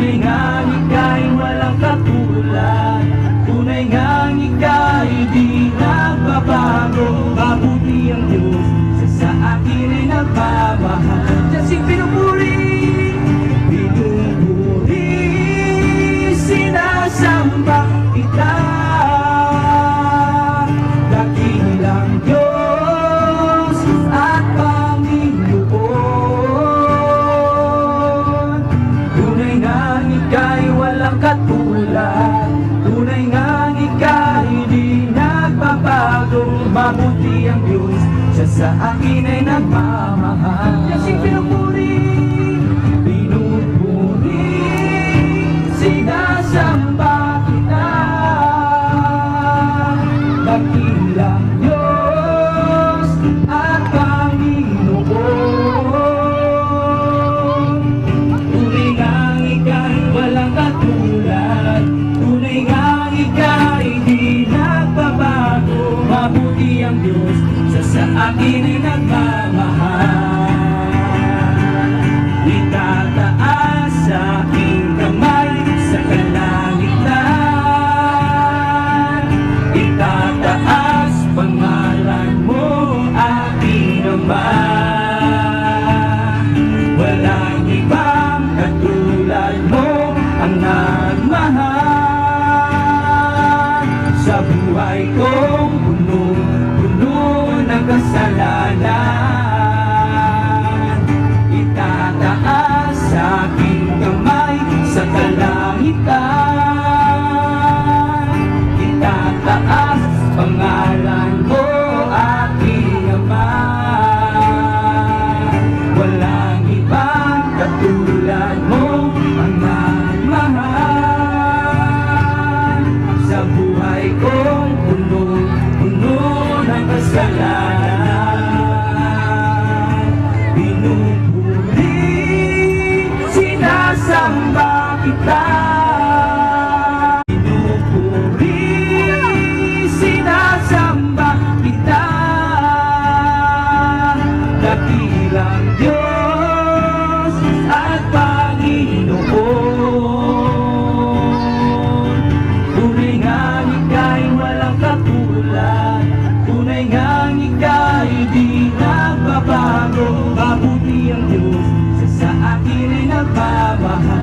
Tunay ngang ika'y walang katulad, tunay ngang ika'y di nagbabago. Mabuti ang Diyos, siya sa akin ay nagmamahal. Diyos'ing pinupuri, pinupuri, sinasamba kita. Dakilang Diyos at Panginoon, tunay ngang ika'y walang katulad, tunay ngang ika'y di nagbabago. Mabuti ang Diyos, siya sa akin ay nagmamahal. Diyos'ing pinupuri, pinupuri, sinasamba kita. Dakilang Diyos at Panginoon, tunay ngang ika'y walang katulad, tunay ngang ika'y di nagbabago. Mabuti ang Diyos, siya sa akin ay nagmamahal. Itataas sa aking kamay sa kalangitan, itataas pangalan mo, aking Ama. Walang ibang katulad mo ang nagmahal sa buhay kong puno ng kasalanan. Itataas sa aking kamay sa kalangitan, itataas pangalan mo, aking Ama. Walang ibang katulad mo ang nagmahal sa buhay kong puno ng kasalanan. Pinupuri, sinasamba kita. Pinupuri, sinasamba kita. Dakilang Diyos at Panginoon,